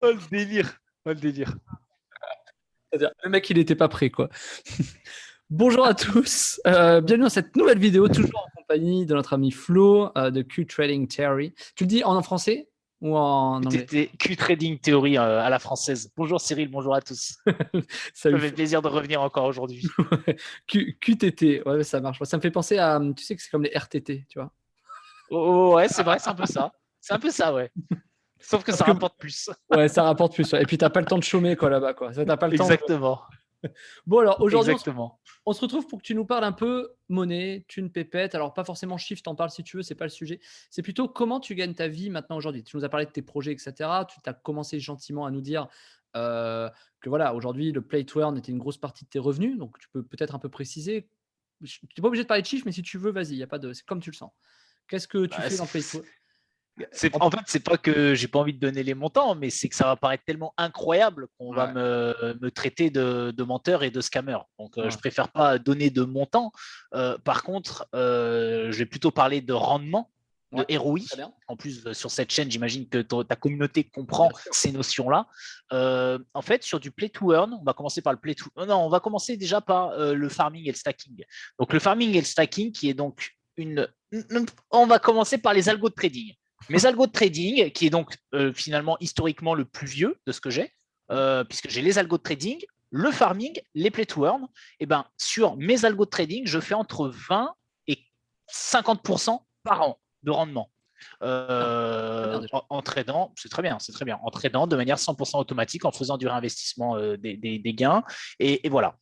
Oh le délire. Oh le délire. C'est-à-dire, le mec, il n'était pas prêt, quoi. Bonjour à tous, bienvenue dans cette nouvelle vidéo, toujours en compagnie de notre ami Flo de Q Trading Theory. Tu le dis en français ou en anglais? Q-Trading Theory à la française. Bonjour Cyril, bonjour à tous. Ça Salut fait Flo. plaisir de revenir encore aujourd'hui. QTT, ouais, ça marche. Ça me fait penser à, tu sais que c'est comme les RTT, tu vois. Oh, ouais, c'est vrai, c'est un peu ça. C'est un peu ça, ouais. Sauf que Sauf ça que, rapporte plus. ouais, ça rapporte plus. Ouais. Et puis, t'as pas le temps de chômer, quoi, là-bas, quoi. Ça, t'as pas le temps de... Exactement. Bon, alors, aujourd'hui, Exactement. on se retrouve pour que tu nous parles un peu monnaie, thune, pépette. Alors, pas forcément chiffre, t'en parles si tu veux, c'est pas le sujet. C'est plutôt comment tu gagnes ta vie maintenant aujourd'hui. Tu nous as parlé de tes projets, etc. Tu as commencé gentiment à nous dire euh, que voilà, aujourd'hui, le play to earn était une grosse partie de tes revenus. Donc, tu peux peut-être un peu préciser. Tu n'es pas obligé de parler de chiffres, mais si tu veux, vas-y, y a pas de... c'est comme tu le sens. Qu'est-ce que tu Bah, fais dans le play to earn? En fait, c'est pas que j'ai pas envie de donner les montants, mais c'est que ça va paraître tellement incroyable qu'on va Ouais, me traiter de menteur et de scammer. Donc, je ouais. préfère pas donner de montants. Par contre, je vais plutôt parler de rendement, de Ouais, ROI. très bien. En plus, sur cette chaîne, j'imagine que ta communauté comprend Bien sûr. ces notions-là. En fait, sur du play to earn, on va commencer par le play to. Non, on va commencer déjà par le farming et le stacking. Donc, le farming et le stacking, qui est donc une. On va commencer par les algos de trading. Mes algos de trading, qui est donc finalement historiquement le plus vieux de ce que j'ai, puisque j'ai les algos de trading, le farming, les play to earn, et ben sur mes algos de trading, je fais entre 20 et 50% par an de rendement. Bien, très bien déjà. En tradant, c'est très bien, c'est très bien. En tradant de manière 100% automatique, en faisant du réinvestissement des gains. Et voilà.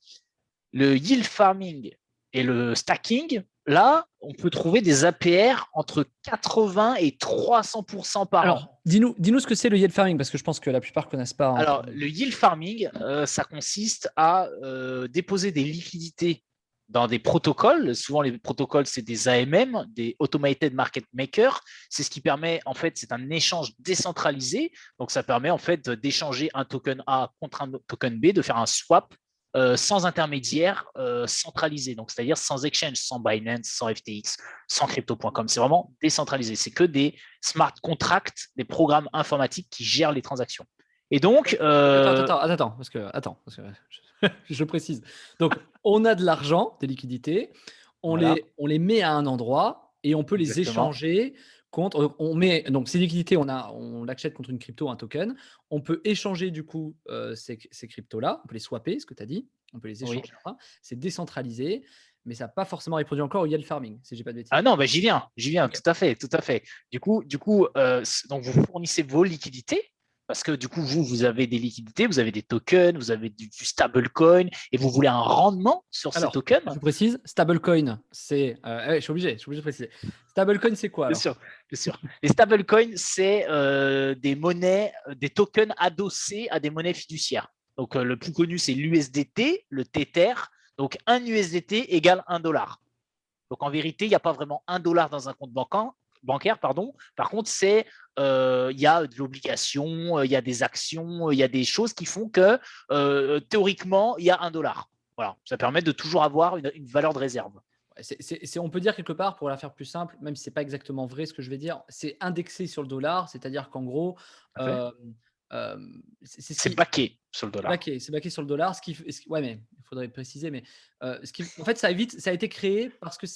Le yield farming et le stacking, là, on peut trouver des APR entre 80 et 300% par an. Alors, dis-nous ce que c'est le yield farming, parce que je pense que la plupart ne connaissent pas encore. Alors, le yield farming, ça consiste à déposer des liquidités dans des protocoles. Souvent, les protocoles, c'est des AMM, des Automated Market Makers. C'est ce qui permet, en fait, c'est un échange décentralisé. Donc, ça permet, en fait, d'échanger un token A contre un token B, de faire un swap sans intermédiaire centralisé. Donc, c'est-à-dire sans exchange, sans Binance, sans FTX, sans crypto.com. C'est vraiment décentralisé. C'est que des smart contracts, des programmes informatiques qui gèrent les transactions. Et donc, Donc, attends, parce que je précise. Donc, on a de l'argent, des liquidités, voilà, on les met à un endroit et on peut les exactement. échanger contre. On met donc ces liquidités, on l'achète contre une crypto, un token. On peut échanger du coup ces cryptos-là, on peut les swapper, ce que tu as dit, on peut les Oui. échanger. Enfin, c'est décentralisé, mais ça n'a pas forcément reproduit encore au yield farming, si j'ai pas de Ah bêtises. non, bah, j'y viens, Ok. tout à fait, tout à fait. Donc vous fournissez vos liquidités, parce que du coup, vous avez des liquidités, vous avez des tokens, vous avez du stablecoin, et vous voulez un rendement sur ces Alors, tokens. je précise, stablecoin, c'est. Ouais, je suis obligé de préciser. Stablecoin, c'est quoi Bien alors? sûr, bien sûr. Les stablecoins, c'est des monnaies, des tokens adossés à des monnaies fiduciaires. Donc le plus connu, c'est l'USDT, le Tether. Donc un USDT égale $1. Donc en vérité, il n'y a pas vraiment $1 dans un compte bancaire. Pardon. Par contre, il y a de l'obligation, il y a des actions, il y a des choses qui font que théoriquement, il y a $1. Voilà, ça permet de toujours avoir une valeur de réserve. Ouais, on peut dire quelque part, pour la faire plus simple, même si c'est pas exactement vrai ce que je vais dire, c'est indexé sur le dollar, c'est-à-dire qu'en gros, euh, c'est ce C'est qui. baqué sur le dollar. C'est baqué sur le dollar. Ouais, mais il faudrait préciser. Mais en fait, ça a été créé parce que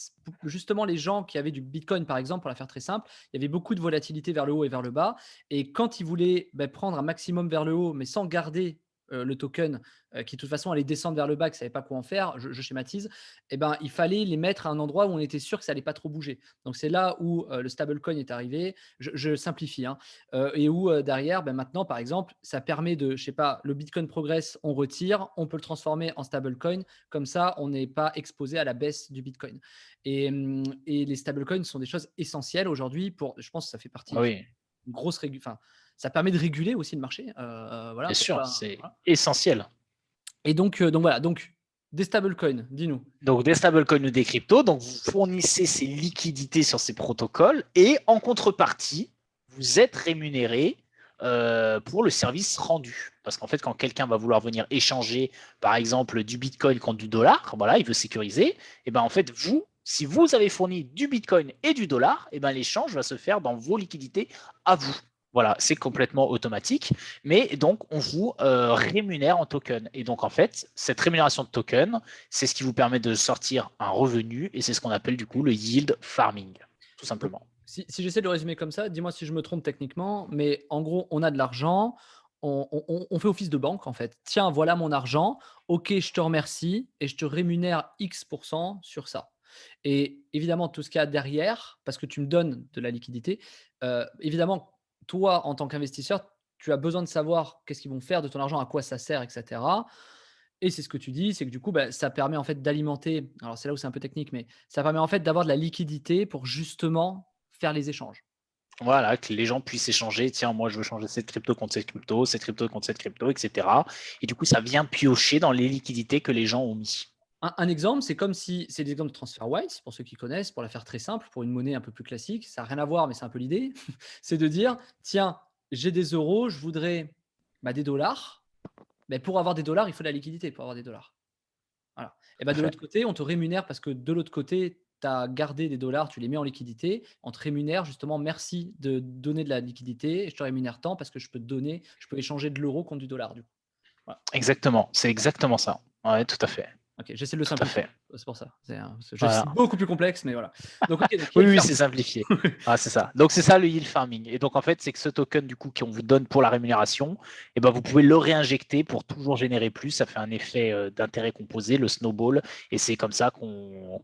justement, les gens qui avaient du Bitcoin, par exemple, pour la faire très simple, il y avait beaucoup de volatilité vers le haut et vers le bas. Et quand ils voulaient prendre un maximum vers le haut, mais sans garder le token qui, de toute façon, allait descendre vers le bas, qui ne savait pas quoi en faire, je schématise, eh ben, il fallait les mettre à un endroit où on était sûr que ça allait pas trop bouger. Donc, c'est là où le stablecoin est arrivé. Je simplifie, hein, et où derrière, ben, maintenant, par exemple, ça permet de, je sais pas, le Bitcoin progresse, on retire, on peut le transformer en stablecoin, comme ça, on n'est pas exposé à la baisse du Bitcoin. Et les stablecoins sont des choses essentielles aujourd'hui pour, je pense que ça fait partie Oui, d'une grosse enfin, ça permet de réguler aussi le marché, voilà, bien pour sûr, pas, c'est voilà. essentiel. Et donc voilà, donc des stablecoins, dis-nous. Donc des stablecoins ou des cryptos, donc vous fournissez ces liquidités sur ces protocoles et en contrepartie, vous êtes rémunéré pour le service rendu. Parce qu'en fait, quand quelqu'un va vouloir venir échanger, par exemple, du Bitcoin contre du dollar, voilà, il veut sécuriser, et ben en fait, vous, si vous avez fourni du Bitcoin et du dollar, et ben l'échange va se faire dans vos liquidités à vous. Voilà, c'est complètement automatique, mais donc on vous rémunère en token. Et donc en fait, cette rémunération de token, c'est ce qui vous permet de sortir un revenu et c'est ce qu'on appelle du coup le yield farming, tout Donc, simplement. si j'essaie de le résumer comme ça, dis-moi si je me trompe techniquement, mais en gros, on a de l'argent, on fait office de banque en fait. Tiens, voilà mon argent, ok, je te remercie et je te rémunère X% sur ça. Et évidemment, tout ce qu'il y a derrière, parce que tu me donnes de la liquidité, évidemment, toi, en tant qu'investisseur, tu as besoin de savoir qu'est-ce qu'ils vont faire de ton argent, à quoi ça sert, etc. Et c'est ce que tu dis, c'est que du coup, bah, ça permet en fait d'alimenter. Alors c'est là où c'est un peu technique, mais ça permet en fait d'avoir de la liquidité pour justement faire les échanges. Voilà, que les gens puissent échanger, tiens, moi je veux changer cette crypto contre cette crypto contre cette crypto, etc. Et du coup, ça vient piocher dans les liquidités que les gens ont mis. Un exemple, c'est comme si c'est l'exemple de TransferWise, pour ceux qui connaissent, pour la faire très simple, pour une monnaie un peu plus classique. Ça n'a rien à voir, mais c'est un peu l'idée. C'est de dire, tiens, j'ai des euros, je voudrais des dollars. Mais pour avoir des dollars, il faut de la liquidité pour avoir des dollars. Voilà. Et Tout à de fait. l'autre côté, on te rémunère parce que de l'autre côté, tu as gardé des dollars, tu les mets en liquidité. On te rémunère justement, merci de donner de la liquidité. Et je te rémunère tant parce que je peux te donner, je peux échanger de l'euro contre du dollar. Du coup. Voilà. Exactement, c'est exactement ça. Ouais, tout à fait. Ok, j'essaie de le Tout à simplifier. fait. C'est pour ça. C'est Voilà. beaucoup plus complexe, mais voilà. Donc, ok, donc Oui, yield oui, farming. c'est simplifié. Ah, c'est ça. Donc, c'est ça le yield farming. Et donc, en fait, c'est que ce token, du coup, qu'on vous donne pour la rémunération, eh ben, vous pouvez le réinjecter pour toujours générer plus. Ça fait un effet d'intérêt composé, le snowball. Et c'est comme ça qu'on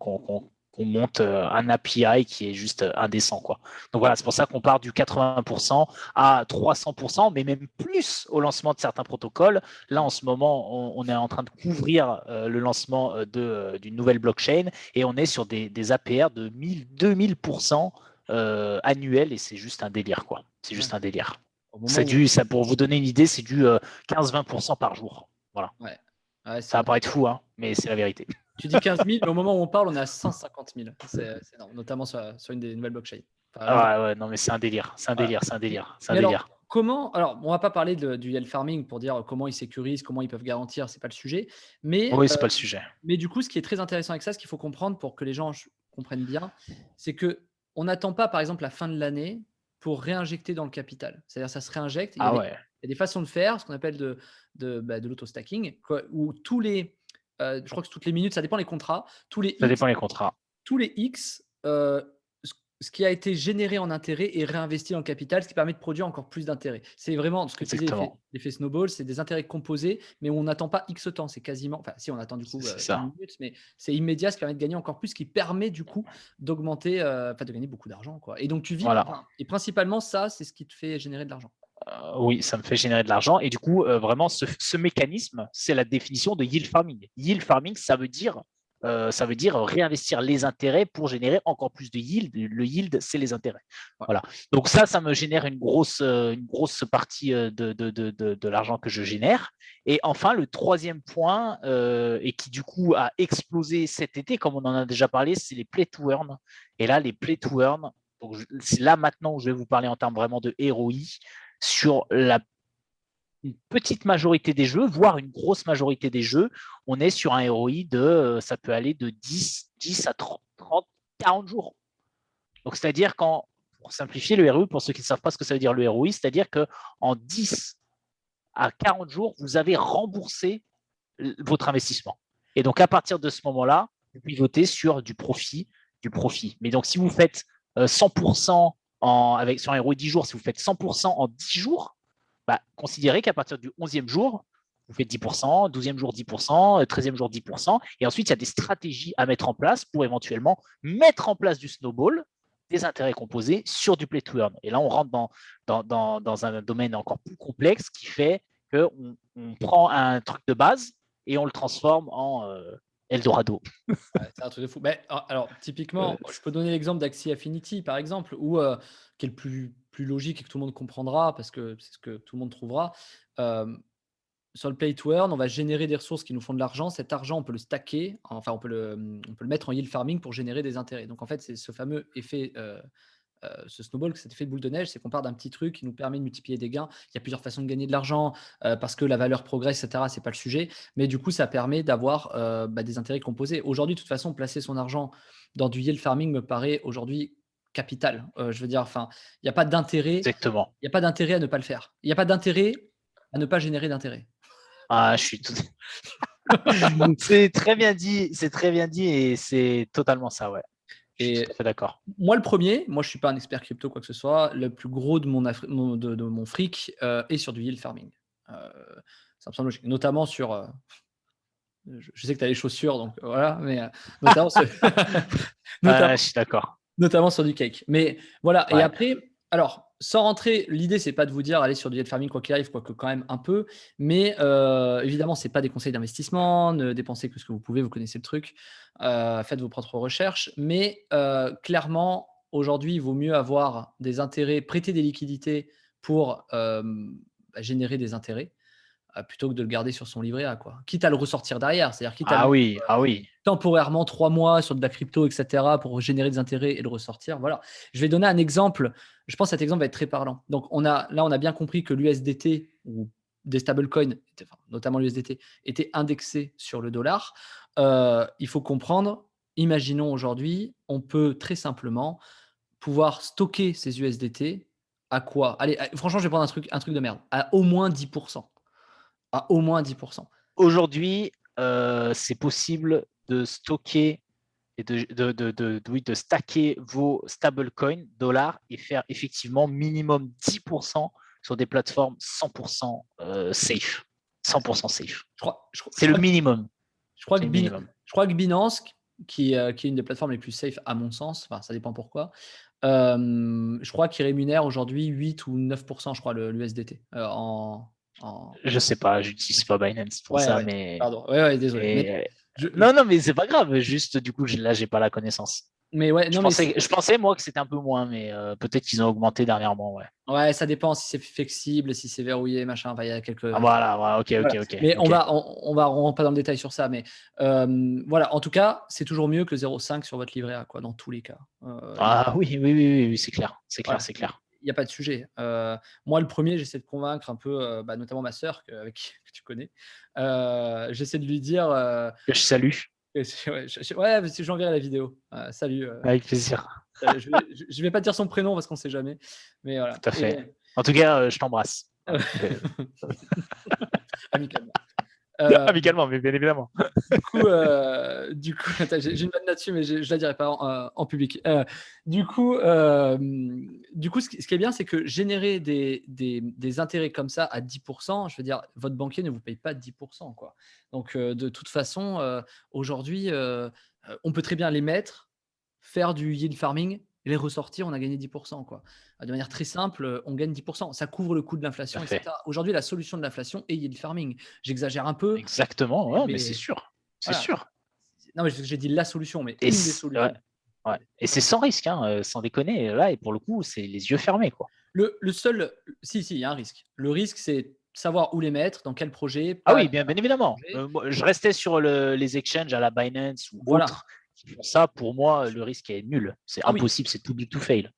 monte un API qui est juste indécent, quoi. Donc, voilà, c'est pour ça qu'on part du 80% à 300%, mais même plus au lancement de certains protocoles. Là, en ce moment, on est en train de couvrir le lancement d'une nouvelle blockchain et on est sur des APR de 1000, 2000% annuels et c'est juste un délire, quoi. C'est Ouais. juste un délire. Au moment C'est où. du, ça, pour vous donner une idée, c'est du 15-20% par jour. Voilà. Ouais. Ouais, Ça c'est va énorme. paraître fou, hein, mais c'est la vérité. Tu dis 15 000, mais au moment où on parle, on est à 150 000. C'est énorme, notamment sur une des nouvelles blockchains. Enfin, une Ah ouais, non, mais c'est un délire. C'est un Voilà. délire. C'est un délire. C'est un Mais alors, délire. alors, on va pas parler du yield farming pour dire comment ils sécurisent, comment ils peuvent garantir, c'est pas le sujet. Mais, Oui, c'est pas le sujet. mais du coup, ce qui est très intéressant avec ça, ce qu'il faut comprendre pour que les gens comprennent bien, c'est que on n'attend pas, par exemple, la fin de l'année pour réinjecter dans le capital. C'est-à-dire, ça se réinjecte. Ah ouais. Il y a des façons de faire, ce qu'on appelle de l'auto-stacking, où je crois que toutes les minutes, ça dépend des contrats, Ça dépend des contrats. tous les X, ce qui a été généré en intérêt est réinvesti dans le capital, ce qui permet de produire encore plus d'intérêt. C'est vraiment ce que tu disais, Exactement. l'effet snowball, c'est des intérêts composés, mais on n'attend pas X temps. C'est quasiment, enfin, si on attend du coup C'est une ça. minute, mais c'est immédiat, ce qui permet de gagner encore plus, ce qui permet du coup d'augmenter, de gagner beaucoup d'argent, quoi. Et donc tu vis, Voilà. enfin, et principalement ça, c'est ce qui te fait générer de l'argent. Oui, ça me fait générer de l'argent. Et du coup, vraiment, ce mécanisme, c'est la définition de yield farming. Yield farming, ça veut dire réinvestir les intérêts pour générer encore plus de yield. Le yield, c'est les intérêts. Ouais. Voilà. Donc ça me génère une grosse partie de l'argent que je génère. Et enfin, le troisième point, et qui du coup a explosé cet été, comme on en a déjà parlé, c'est les play to earn. Et là, les play to earn, c'est là maintenant où je vais vous parler en termes vraiment de ROI sur une petite majorité des jeux, voire une grosse majorité des jeux, on est sur un ROI ça peut aller de 10 à 30, 40 jours. Donc, c'est-à-dire pour simplifier le ROI, pour ceux qui ne savent pas ce que ça veut dire le ROI, c'est-à-dire qu'en 10 à 40 jours, vous avez remboursé votre investissement. Et donc, à partir de ce moment-là, vous pivotez sur du profit. Mais donc, si vous faites 100% sur un ROI 10 jours, si vous faites 100% en 10 jours, considérez qu'à partir du 11e jour, vous faites 10%, 12e jour 10%, 13e jour 10%. Et ensuite, il y a des stratégies à mettre en place pour éventuellement mettre en place du snowball, des intérêts composés sur du play to earn. Et là, on rentre dans un domaine encore plus complexe qui fait qu'on prend un truc de base et on le transforme en Eldorado. Ouais, c'est un truc de fou. Mais, alors, typiquement, je peux donner l'exemple d'Axie Affinity, par exemple, qui est le plus logique et que tout le monde comprendra parce que c'est ce que tout le monde trouvera. Sur le play to earn, on va générer des ressources qui nous font de l'argent. Cet argent, on peut le stacker, enfin, on peut le mettre en yield farming pour générer des intérêts. Donc, en fait, c'est ce fameux effet, ce snowball, cet effet de boule de neige, c'est qu'on part d'un petit truc qui nous permet de multiplier des gains. Il y a plusieurs façons de gagner de l'argent parce que la valeur progresse, etc. C'est pas le sujet, mais du coup, ça permet d'avoir des intérêts composés. Aujourd'hui, de toute façon, placer son argent dans du yield farming me paraît aujourd'hui capital. Je veux dire, enfin, il n'y a pas d'intérêt. Exactement. Il n'y a pas d'intérêt à ne pas le faire. Il n'y a pas d'intérêt à ne pas générer d'intérêt. Ah, je suis tout... C'est très bien dit, et c'est totalement ça, ouais. Je suis tout Et à fait d'accord. moi, le premier, moi, je suis pas un expert crypto, quoi que ce soit. Le plus gros de de mon fric est sur du yield farming. Ça me semble logique. Notamment sur. Je sais que tu as les chaussures, donc voilà, mais notamment, Je notamment, suis d'accord. notamment sur du cake. Mais voilà, et Ouais. après, alors, sans rentrer, l'idée, c'est pas de vous dire allez sur du yield farming quoi qu'il arrive, quoique quand même un peu, mais évidemment, c'est pas des conseils d'investissement, ne dépensez que ce que vous pouvez, vous connaissez le truc, faites vos propres recherches, mais clairement, aujourd'hui, il vaut mieux avoir des intérêts, prêter des liquidités pour générer des intérêts, plutôt que de le garder sur son livret A, quoi. Quitte à le ressortir derrière, c'est-à-dire quitte à le Ah mettre oui, ah oui. temporairement 3 mois sur de la crypto, etc., pour générer des intérêts et le ressortir. Voilà. Je vais donner un exemple. Je pense que cet exemple va être très parlant. Donc, on a bien compris que l'USDT ou des stablecoins, notamment l'USDT, était indexé sur le dollar. Il faut comprendre, imaginons aujourd'hui, on peut très simplement pouvoir stocker ces USDT à quoi? Allez, franchement, je vais prendre un truc de merde. À au moins 10%. À au moins 10%. Aujourd'hui, c'est possible de stocker et oui, de stacker vos stablecoins dollars et faire effectivement minimum 10% sur des plateformes 100% safe. 100% safe. C'est le minimum. Je crois C'est que, le minimum. Binance, qui est une des plateformes les plus safe à mon sens, enfin, ça dépend pourquoi, je crois qu'il rémunère aujourd'hui 8 ou 9%, je crois, l'USDT. Je sais pas, j'utilise pas Binance pour Ouais, ça, ouais, pardon. Ouais, désolé. mais non, mais c'est pas grave. Juste, du coup, là, j'ai pas la connaissance. Mais ouais, non, mais Je pensais moi que c'était un peu moins, mais peut-être qu'ils ont augmenté dernièrement, ouais. ouais, ça dépend si c'est flexible, si c'est verrouillé, machin. Enfin, il y a quelques. Ah, voilà, ouais, ok, Voilà. ok, Mais ok. on rentre pas dans le détail sur ça. Mais voilà, en tout cas, c'est toujours mieux que 0,5 sur votre livret A, quoi, dans tous les cas. Ah oui, oui, oui, oui, oui, c'est clair, Voilà, c'est il clair. n'y a pas de sujet. Moi, le premier, j'essaie de convaincre un peu, notamment ma sœur, que tu connais. J'essaie de lui dire. Que je salue, Ouais, ouais, parce que j'enverrai la vidéo. Salut. avec plaisir, Je vais pas dire son prénom parce qu'on sait jamais. Mais voilà. tout à Et, fait. En tout cas, je t'embrasse. amicalement. Euh, Amicalement, mais bien évidemment. attends, j'ai une vanne là-dessus, mais je la dirai pas en public. Du coup, ce qui est bien, c'est que générer des intérêts comme ça à 10%, je veux dire, votre banquier ne vous paye pas 10%, quoi. Donc, de toute façon, aujourd'hui, on peut très bien les mettre, faire du yield farming, les ressortir, on a gagné 10%, quoi. De manière très simple, on gagne 10%. Ça couvre le coût de Tout à l'inflation, fait. etc. Aujourd'hui, la solution de l'inflation est yield farming. J'exagère un peu, Exactement, ouais, mais c'est mais sûr. C'est voilà. sûr. Non, mais j'ai dit la solution, mais Et une des ouais, solutions. ouais. Et c'est sans risque, hein, sans déconner. Là, et pour le coup, c'est les yeux fermés, quoi. Le seul, si, il y a un risque. Le risque, c'est savoir où les mettre, dans quel projet, Ah pas oui, aller bien, faire bien plein de évidemment. projets. Moi, je restais sur les exchanges à la Binance ou Voilà. autres qui font ça. Pour moi, le risque est nul. C'est Ah oui, impossible, c'est tout big to fail.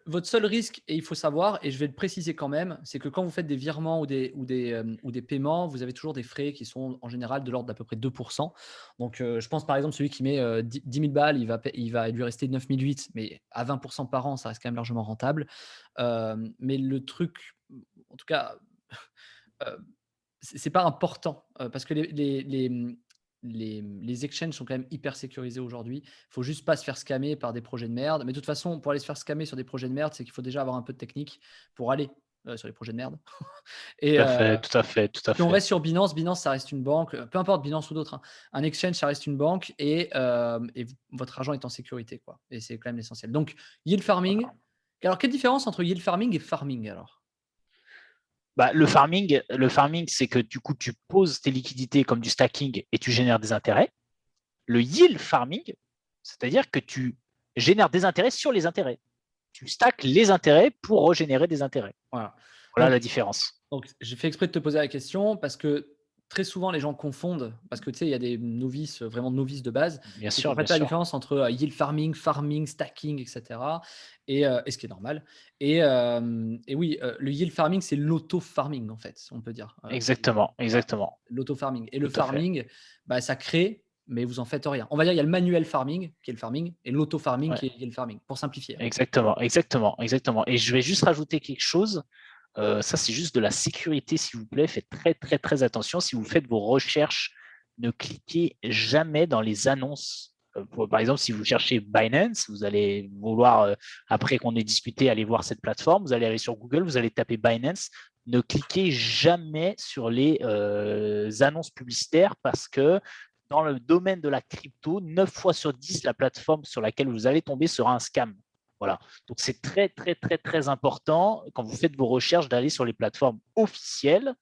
votre seul risque, et il faut savoir, et je vais le préciser quand même, c'est que quand vous faites des virements ou des paiements, vous avez toujours des frais qui sont en général de l'ordre d'à peu près 2%. Donc, je pense par exemple, celui qui met 10 000 balles, il va lui rester 9 008, mais à 20% par an, ça reste quand même largement rentable. Mais le truc, en tout cas, euh, c'est pas important parce que les exchanges sont quand même hyper sécurisés aujourd'hui. Il faut juste pas se faire scammer par des projets de merde. Mais de toute façon, pour aller se faire scammer sur des projets de merde, c'est qu'il faut déjà avoir un peu de technique pour aller sur les projets de merde. Et Tout à fait, tout à fait, tout à si on fait. reste sur Binance, Binance, ça reste une banque. Peu importe Binance ou d'autres, hein. Un exchange, ça reste une banque et votre argent est en sécurité, quoi. Et c'est quand même l'essentiel. Donc, yield farming. Voilà. Alors, quelle différence entre yield farming et farming alors? Bah, le farming, c'est que du coup, tu poses tes liquidités comme du stacking et tu génères des intérêts. Le yield farming, c'est-à-dire que tu génères des intérêts sur les intérêts. Tu stacks les intérêts pour régénérer des intérêts. Voilà. Voilà la différence. Donc, j'ai fait exprès de te poser la question parce que très souvent, les gens confondent, parce que tu sais, il y a des novices, vraiment novices de base, Bien qui ne font sûr, pas bien la sûr. différence entre yield farming, farming, stacking, etc. Et ce qui est normal. Et oui, le yield farming, c'est l'auto-farming, en fait, on peut dire. Exactement, Voilà, exactement. l'auto-farming. Et le Tout à fait. farming, bah, ça crée. mais vous en faites rien. On va dire il y a le manuel farming qui est le farming et l'auto-farming Ouais, qui est le farming, pour simplifier. exactement, exactement, exactement. Et je vais juste rajouter quelque chose. Ça, c'est juste de la sécurité, s'il vous plaît. Faites très, très, très attention. Si vous faites vos recherches, ne cliquez jamais dans les annonces. Par exemple, si vous cherchez Binance, vous allez vouloir, après qu'on ait discuté, aller voir cette plateforme. Vous allez aller sur Google, vous allez taper Binance. Ne cliquez jamais sur les annonces publicitaires parce que dans le domaine de la crypto, 9 fois sur 10, la plateforme sur laquelle vous allez tomber sera un scam. Voilà. Donc, c'est très, très, très, très important quand vous faites vos recherches d'aller sur les plateformes officielles.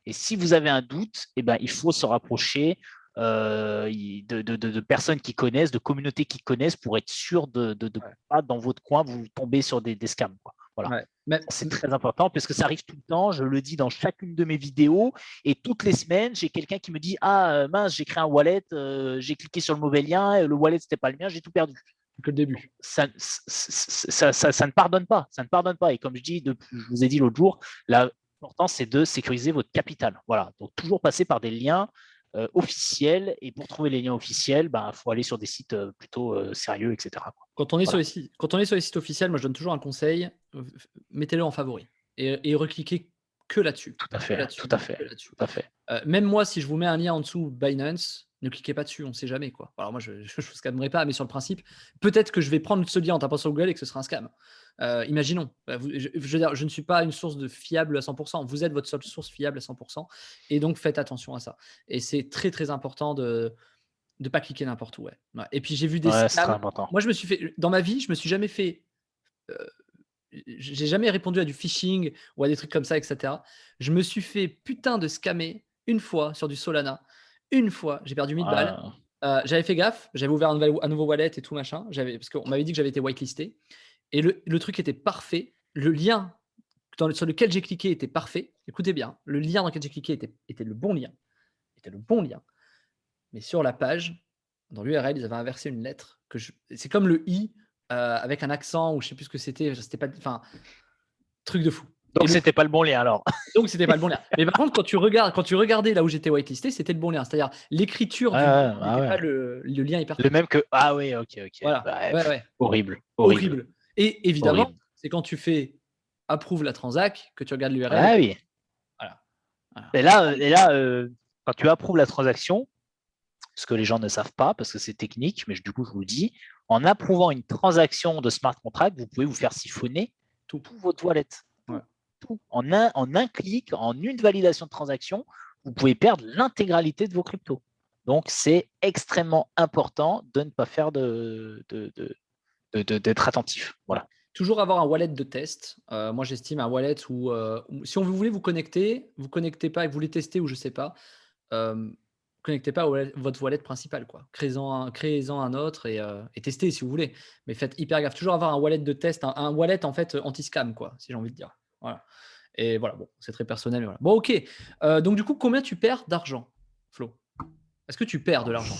Et si vous avez un doute, eh ben, il faut se rapprocher de personnes qui connaissent, de communautés qui connaissent pour être sûr de Ouais. pas dans votre coin vous tomber sur des scams. Quoi. Voilà. Ouais. Mais, C'est très important parce que ça arrive tout le temps. Je le dis dans chacune de mes vidéos et toutes les semaines, j'ai quelqu'un qui me dit ah mince, j'ai créé un wallet, j'ai cliqué sur le mauvais lien, et le wallet c'était pas le mien, j'ai tout perdu. que le début. Ça ne pardonne pas. Ça ne pardonne pas. Et comme je vous ai dit l'autre jour, l'important, c'est de sécuriser votre capital. Voilà. Donc, toujours passer par des liens officiels. Et pour trouver les liens officiels, il faut aller sur des sites plutôt sérieux, etc. Quand on est Voilà. sur les sites officiels, moi je donne toujours un conseil, mettez-le en favori et recliquez que là-dessus. Tout à Que fait. là-dessus, Tout à fait. que là-dessus. Tout à fait. Même moi, si je vous mets un lien en dessous Binance, ne cliquez pas dessus, on ne sait jamais quoi. Alors moi, je ne vous scammerai pas, mais sur le principe, peut-être que je vais prendre ce lien en tapant sur Google et que ce sera un scam. Imaginons. Je veux dire, je ne suis pas une source de fiable à 100%. Vous êtes votre seule source fiable à 100%. Et donc, faites attention à ça. Et c'est très, très important de ne pas cliquer n'importe où. Ouais. Ouais. Et puis, j'ai vu des Ouais, c'est très scams. important. Moi, je me suis fait, dans ma vie, je me suis jamais fait j'ai jamais répondu à du phishing ou à des trucs comme ça, etc. Je me suis fait putain de scammer une fois sur du Solana. Une fois, j'ai perdu 1000 balles. Ouais. J'avais fait gaffe, j'avais ouvert un nouveau wallet et tout machin. Parce qu'on m'avait dit que j'avais été whitelisté. Et le truc était parfait. Le lien sur lequel j'ai cliqué était parfait. Écoutez bien, le lien dans lequel j'ai cliqué était le bon lien. Était le bon lien. Mais sur la page, dans l'URL, ils avaient inversé une lettre. C'est comme le i avec un accent ou je sais plus ce que c'était. C'était pas, enfin, truc de fou. Donc, c'était pas le bon lien alors. Donc, c'était pas le bon lien. Mais par contre, quand tu regardais là où j'étais whitelisté, c'était le bon lien. C'est-à-dire, l'écriture du lien n'était pas le lien Le hypertexte. même que. Ah oui, ok, ok. Voilà. Ouais, ouais. Horrible. Horrible. Horrible. Et évidemment, Horrible. c'est quand tu fais approuve la transac que tu regardes l'URL. Ah oui. Voilà. Voilà. Et là, quand tu approuves la transaction, ce que les gens ne savent pas parce que c'est technique, mais du coup, je vous le dis, en approuvant une transaction de smart contract, vous pouvez vous faire siphonner tout votre wallet. Ouais. Tout. En un clic, en une validation de transaction, vous pouvez perdre l'intégralité de vos cryptos. Donc, c'est extrêmement important de ne pas faire d'être attentif. Voilà. Toujours avoir un wallet de test. Moi, j'estime un wallet où, si vous voulez vous connectez pas et que vous voulez tester ou je sais pas, connectez pas à votre wallet principal, quoi. Créez-en un autre et testez si vous voulez. Mais faites hyper gaffe. Toujours avoir un wallet de test, un wallet en fait anti-scam, quoi, si j'ai envie de dire. Voilà. Et voilà, bon, c'est très personnel. Mais voilà. Bon, ok. Donc du coup, combien tu perds d'argent, Flo? Est-ce que tu perds de l'argent?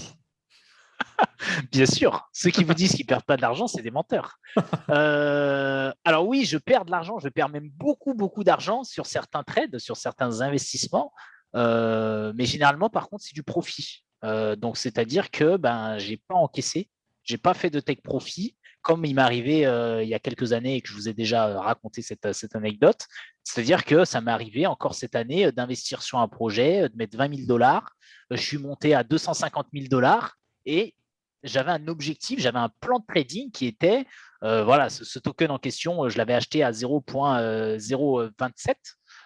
Bien sûr, ceux qui vous disent qu'ils ne perdent pas de l'argent, c'est des menteurs. Alors oui, je perds de l'argent, je perds même beaucoup, beaucoup d'argent sur certains trades, sur certains investissements, mais généralement, par contre, c'est du profit. Donc, c'est-à-dire que je n'ai pas encaissé, je n'ai pas fait de take profit, comme il m'est arrivé il y a quelques années et que je vous ai déjà raconté cette anecdote. C'est-à-dire que ça m'est arrivé encore cette année d'investir sur un projet, de mettre 20 000 $. Je suis monté à 250 000 $ et j'avais un objectif, j'avais un plan de trading qui était, voilà, ce token en question, je l'avais acheté à 0.027.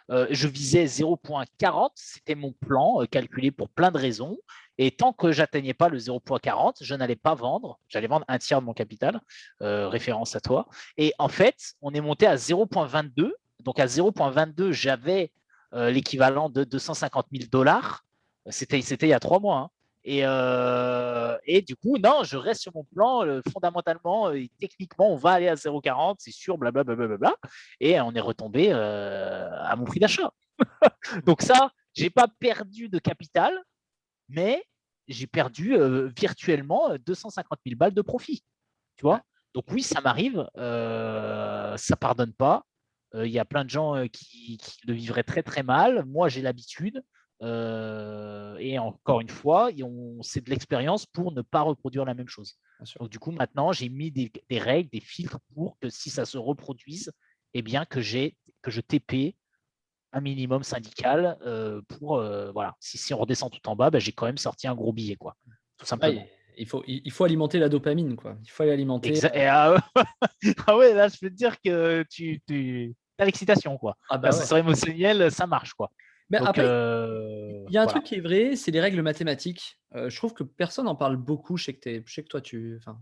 Je visais 0.40, c'était mon plan calculé pour plein de raisons. Et tant que je n'atteignais pas le 0.40, je n'allais pas vendre. J'allais vendre un tiers de mon capital, référence à toi. Et en fait, on est monté à 0.22. Donc à 0.22, j'avais l'équivalent de 250 000 $. C'était il y a 3 mois. Hein. Et du coup, non, je reste sur mon plan. Fondamentalement et techniquement, on va aller à 0,40, c'est sûr, blablabla. Bla, bla, bla, bla, et on est retombé à mon prix d'achat. Donc ça, j'ai pas perdu de capital, mais j'ai perdu virtuellement 250 000 balles de profit. Tu vois. Donc oui, ça m'arrive. Ça pardonne pas. Il y a plein de gens qui le vivraient très très mal. Moi, j'ai l'habitude. Et encore une fois, c'est de l'expérience pour ne pas reproduire la même chose. Donc, du coup, maintenant, j'ai mis des règles, des filtres pour que si ça se reproduise, eh bien, que je TP un minimum syndical pour, voilà. Si on redescend tout en bas, j'ai quand même sorti un gros billet, quoi, tout simplement. Ouais, il faut alimenter la dopamine, quoi. Il faut l'alimenter. Ah ouais, là, je peux te dire que tu as l'excitation, quoi. Ah bah ouais. L'ascenseur émotionnel, ça marche, quoi. Mais Donc, après, il y a un voilà. truc qui est vrai, c'est les règles mathématiques. Je trouve que personne n'en parle beaucoup. Je sais que toi, enfin,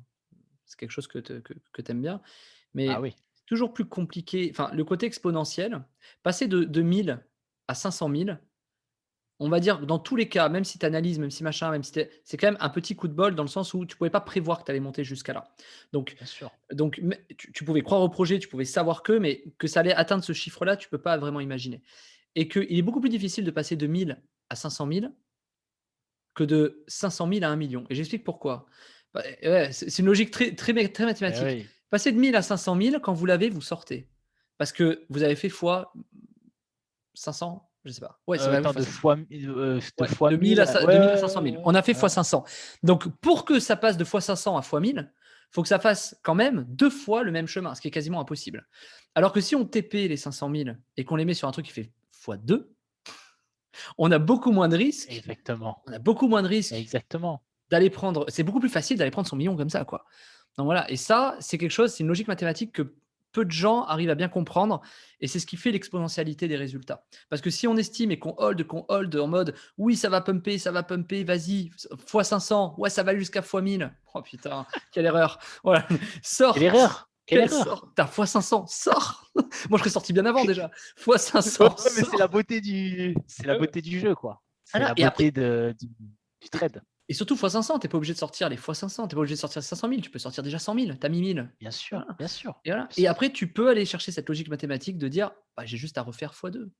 c'est quelque chose que tu aimes bien, Ah mais oui. c'est toujours plus compliqué. Enfin, le côté exponentiel, passer de 1000 à 500 000, on va dire, dans tous les cas, même si tu analyses, même si machin, même si c'est quand même un petit coup de bol dans le sens où tu pouvais pas prévoir que tu allais monter jusqu'à là. Donc, Bien sûr. tu pouvais croire au projet, tu pouvais savoir mais que ça allait atteindre ce chiffre-là, tu peux pas vraiment imaginer. Et qu'il est beaucoup plus difficile de passer de 1000 à 500 000 que de 500 000 à 1 million. Et j'explique pourquoi. Bah, ouais, c'est une logique très Eh mathématique. oui. Passer de 1000 à 500 000, quand vous l'avez, vous sortez. Parce que vous avez fait fois 500, je sais pas. Ouais, ça va vous Attends, faire de 500. fois, Ouais, 1000. de Ouais, 1000 à 500 000. On a fait ouais. fois 500. Donc, pour que ça passe de fois 500 à fois 1000, il faut que ça fasse quand même 2 fois le même chemin, ce qui est quasiment impossible. Alors que si on TP les 500 000 et qu'on les met sur un truc qui fait fois 2, on a beaucoup moins de risques. Exactement. On a beaucoup moins de risques Exactement. d'aller prendre. C'est beaucoup plus facile d'aller prendre son million comme ça, quoi. Donc voilà. Et ça, c'est quelque chose, c'est une logique mathématique que peu de gens arrivent à bien comprendre. Et c'est ce qui fait l'exponentialité des résultats. Parce que si on estime et qu'on hold en mode oui, ça va pumper, vas-y, fois 500, ouais, ça va aller jusqu'à fois 1000. Oh putain, quelle erreur. Voilà. Quelle Sors. erreur! Quelle Quel erreur! sort. T'as fois 500, sors. Moi, je serais sorti bien avant déjà. Fois Ouais, 500, mais c'est la sors. beauté du jeu, quoi. C'est la Et après, beauté du trade. et surtout fois 500, tu es pas obligé de sortir les fois 500, tu es pas obligé de sortir 500 000, tu peux sortir déjà 100 000, tu as mis 1000. Bien sûr, Voilà. bien sûr, Et voilà. bien Et sûr. après, tu peux aller chercher cette logique mathématique de dire, bah, j'ai juste à refaire fois 2.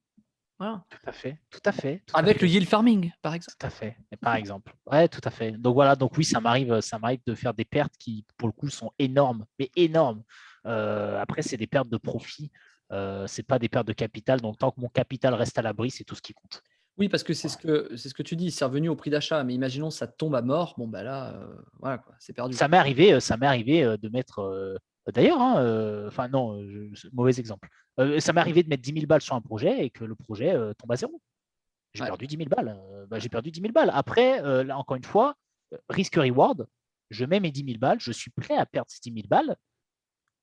Voilà. Tout à fait, tout à fait, tout à Avec le fait, yield farming, par exemple. tout à fait. Et par exemple. Ouais, tout à fait. Donc voilà, donc oui, ça m'arrive de faire des pertes qui, pour le coup, sont énormes, mais énormes. Après, c'est des pertes de profit. C'est pas des pertes de capital. Donc tant que mon capital reste à l'abri, c'est tout ce qui compte. Oui, parce que c'est ce Voilà. que c'est ce que tu dis, c'est revenu au prix d'achat. Mais imaginons ça tombe à mort, bon bah là, voilà quoi, c'est perdu. Ça m'est arrivé de mettre. D'ailleurs, hein, enfin non, mauvais exemple. Ça m'est arrivé de mettre 10 000 balles sur un projet et que le projet tombe à zéro. J'ai Ouais, perdu 10 000 balles. J'ai perdu 10 000 balles. Après, là, encore une fois, risk-reward, je mets mes 10 000 balles, je suis prêt à perdre ces 10 000 balles.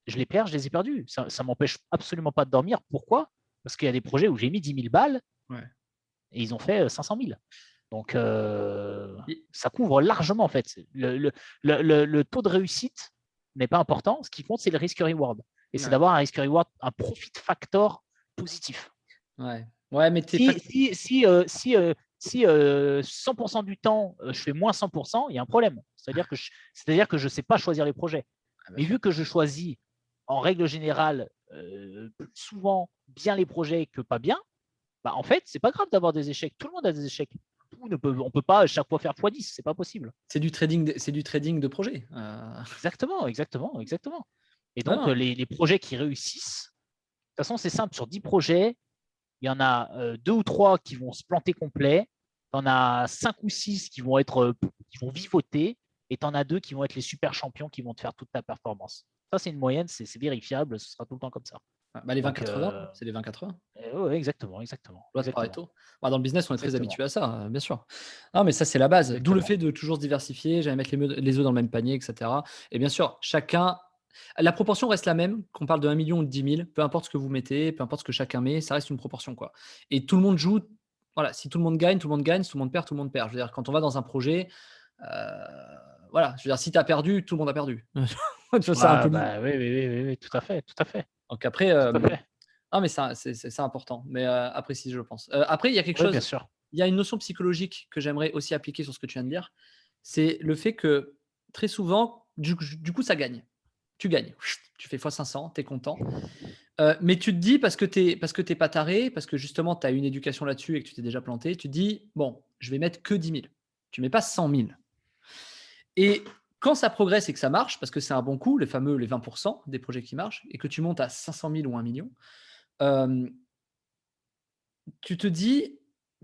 Je les perds, je les ai perdues. Ça ne m'empêche absolument pas de dormir. Pourquoi? Parce qu'il y a des projets où j'ai mis 10 000 balles ouais. et ils ont fait 500 000. Donc, Et ça couvre largement, en fait. Le taux de réussite n'est pas important. Ce qui compte, c'est le risk-reward. Et c'est ouais, d'avoir un risk-reward, un profit factor positif. ouais. Ouais, mais t'es pas. Si 100% du temps, je fais moins 100%, il y a un problème. C'est-à-dire que je ne sais pas choisir les projets. Ah, bien Mais sûr. vu que je choisis, en règle générale, plus souvent bien les projets que pas bien, bah, en fait, c'est pas grave d'avoir des échecs. Tout le monde a des échecs. On ne peut pas à chaque fois faire x10, c'est pas possible. C'est du trading de projet. Exactement, exactement, exactement. Et Non, donc, non. les projets qui réussissent, de toute façon, c'est simple. Sur 10 projets, il y en a 2 ou 3 qui vont se planter complet. Tu en as 5 ou 6 qui vont vivoter. Et tu en as 2 qui vont être les super champions qui vont te faire toute ta performance. Ça, c'est une moyenne, c'est vérifiable, ce sera tout le temps comme ça. Bah, les Donc, 20-80, c'est les 20-80. ouais, exactement, exactement, Loi de exactement, Pareto. Bah, dans le business, on est très exactement, habitué à ça, bien sûr. Non, mais ça, c'est la base. D'où le exactement. fait de toujours se diversifier, jamais mettre les œufs dans le même panier, etc. Et bien sûr, la proportion reste la même, qu'on parle de 1 million ou de 10 000, peu importe ce que vous mettez, peu importe ce que chacun met, ça reste une proportion, quoi. Et tout le monde joue. Voilà, si tout le monde gagne, tout le monde gagne. Si tout le monde perd, tout le monde perd. Je veux dire, quand on va dans un projet, voilà, je veux dire, si tu as perdu, tout le monde a perdu. Tu vois, c'est un peu Bah, oui, oui, oui, oui, oui, tout à fait, tout à fait, donc après, tout à fait. ah mais ça, c'est important, mais à préciser, je pense. Après, il y a quelque Oui, bien chose, sûr. il y a une notion psychologique que j'aimerais aussi appliquer sur ce que tu viens de dire. C'est le fait que très souvent, du coup, ça gagne. Tu gagnes. Tu fais fois 500, tu es content. Mais tu te dis, parce que tu pas taré, parce que justement, tu as une éducation là-dessus et que tu t'es déjà planté, tu te dis, bon, je vais mettre que 10 000. Tu mets pas 100 000. Et quand ça progresse et que ça marche, parce que c'est un bon coup, les 20% des projets qui marchent, et que tu montes à 500 000 ou 1 million, tu te dis,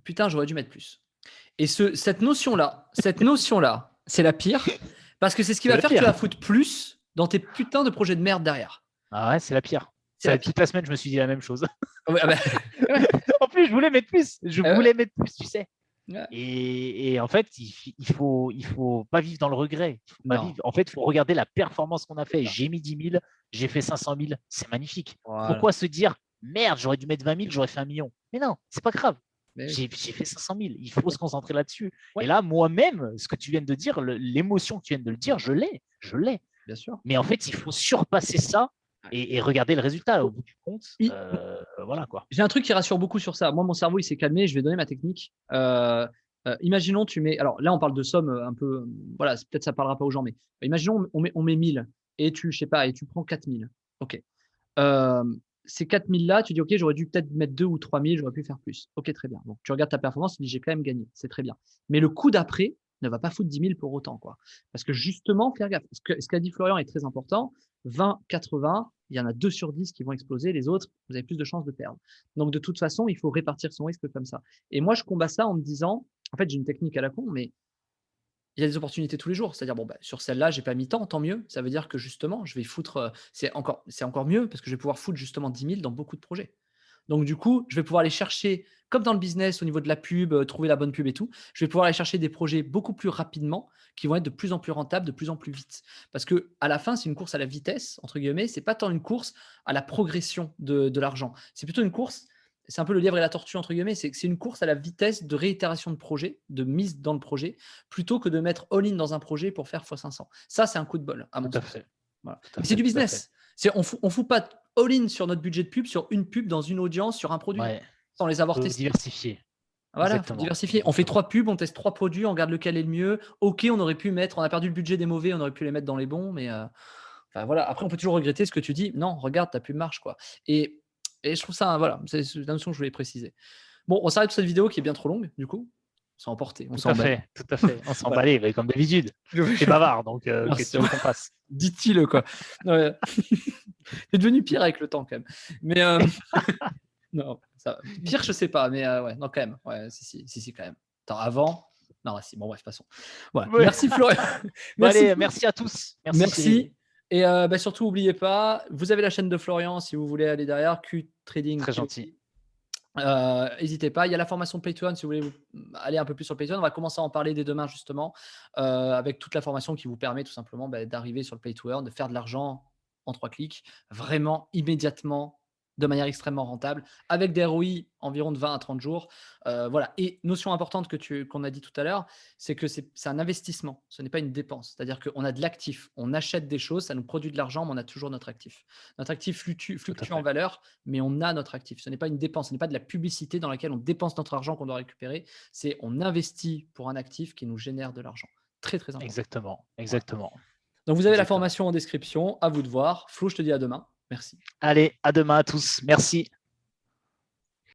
putain, j'aurais dû mettre plus. Et cette notion-là, c'est la pire, parce que c'est ce qui C'est va la faire que tu pire. vas foutre plus dans tes putains de projets de merde derrière. Ah ouais, c'est la pire. C'est la pire. Toute la semaine, je me suis dit la même chose. Ouais, ah bah, ouais, En plus, je voulais mettre plus. Je ouais, voulais mettre plus, tu sais. ouais. Et en fait, il faut pas vivre dans le regret. Il faut pas Non. vivre. En fait, il faut regarder la performance qu'on a fait. Ça. J'ai mis 10 000, j'ai fait 500 000. C'est magnifique. Voilà. Pourquoi se dire merde, j'aurais dû mettre 20 000, j'aurais fait 1 million? Mais non, c'est pas grave. Mais oui. J'ai fait 500 000. Il faut se concentrer là-dessus. Ouais. Et là, moi-même, ce que tu viens de dire, l'émotion que tu viens de le dire, je l'ai. Bien sûr. Mais en fait, il faut surpasser ça et regarder le résultat au bout du compte. Voilà quoi. J'ai un truc qui rassure beaucoup sur ça. Moi, mon cerveau, il s'est calmé. Je vais donner ma technique. Imaginons, tu mets. Alors là, on parle de somme un peu. Voilà, peut-être ça parlera pas aux gens, mais imaginons, on met 1000 et je sais pas, et tu prends 4000. OK. Ces 4000 là, tu dis, OK, j'aurais dû peut-être mettre 2 ou 3000, j'aurais pu faire plus. OK, très bien. Donc, tu regardes ta performance, tu dis, j'ai quand même gagné. C'est très bien. Mais le coup d'après ne va pas foutre 10 000 pour autant, quoi. Parce que justement, faire gaffe. Ce qu'a dit Florian est très important. 20, 80, il y en a 2 sur 10 qui vont exploser. Les autres, vous avez plus de chances de perdre. Donc, de toute façon, il faut répartir son risque comme ça. Et moi, je combats ça en me disant, en fait, j'ai une technique à la con, mais il y a des opportunités tous les jours. C'est-à-dire, bon, bah, sur celle-là, j'ai pas mis tant mieux. Ça veut dire que justement, je vais foutre, c'est encore mieux parce que je vais pouvoir foutre justement 10 000 dans beaucoup de projets. Donc, du coup, je vais pouvoir aller chercher, comme dans le business, au niveau de la pub, trouver la bonne pub et tout, je vais pouvoir aller chercher des projets beaucoup plus rapidement qui vont être de plus en plus rentables, de plus en plus vite. Parce que à la fin, c'est une course à la vitesse, entre guillemets. C'est pas tant une course à la progression de l'argent. C'est plutôt une course. C'est un peu le lièvre et la tortue, entre guillemets. C'est une course à la vitesse de réitération de projet, de mise dans le projet, plutôt que de mettre all-in dans un projet pour faire x500. Ça, c'est un coup de bol, à mon Tout à sens. fait. Voilà. Tout à Mais c'est fait, du tout à fait. business. On fout pas all-in sur notre budget de pub, sur une pub, dans une audience, sur un produit, Ouais. sans les avoir Faut testés. diversifier. Voilà, il faut Exactement. diversifier. On fait 3 pubs, on teste 3 produits, on regarde lequel est le mieux. OK, on aurait pu mettre, on a perdu le budget des mauvais, on aurait pu les mettre dans les bons, mais enfin, voilà. Après, on peut toujours regretter ce que tu dis. Non, regarde, ta pub marche, quoi. Et je trouve ça, voilà, c'est la notion que je voulais préciser. Bon, on s'arrête sur cette vidéo qui est bien trop longue, du coup. On s'est emporté, on Tout s'est à emballé. fait, tout à fait. On s'est Voilà. emballé, mais comme d'habitude. T'es bavard, donc qu'est-ce que tu veux qu'on fasse? Dit-il, quoi. Ouais. C'est devenu pire avec le temps, quand même. Mais non, ça, pire, je sais pas, mais ouais, non, quand même. Ouais, si, quand même. Attends, avant. Non, si, bon, bref, passons. Voilà. Ouais. Merci, Florian. Bon, allez, merci à tous. Cyril. Merci. Et surtout, n'oubliez pas, vous avez la chaîne de Florian si vous voulez aller derrière, Q-Trading. Très gentil. N'hésitez pas. Il y a la formation Pay-to-Earn si vous voulez aller un peu plus sur le Pay-to-Earn. On va commencer à en parler dès demain, justement, avec toute la formation qui vous permet tout simplement d'arriver sur le Pay-to-Earn, de faire de l'argent en 3 clics, vraiment immédiatement, de manière extrêmement rentable, avec des ROI environ de 20 à 30 jours. Voilà. Et notion importante qu'on a dit tout à l'heure, c'est que c'est un investissement, ce n'est pas une dépense. C'est-à-dire qu'on a de l'actif, on achète des choses, ça nous produit de l'argent, mais on a toujours notre actif. Notre actif fluctue en valeur, mais on a notre actif. Ce n'est pas une dépense, ce n'est pas de la publicité dans laquelle on dépense notre argent qu'on doit récupérer. C'est on investit pour un actif qui nous génère de l'argent. Très, très important. Exactement. Voilà. Donc, vous avez la formation en description. À vous de voir. Flo, je te dis à demain. Merci. Allez, à demain à tous. Merci.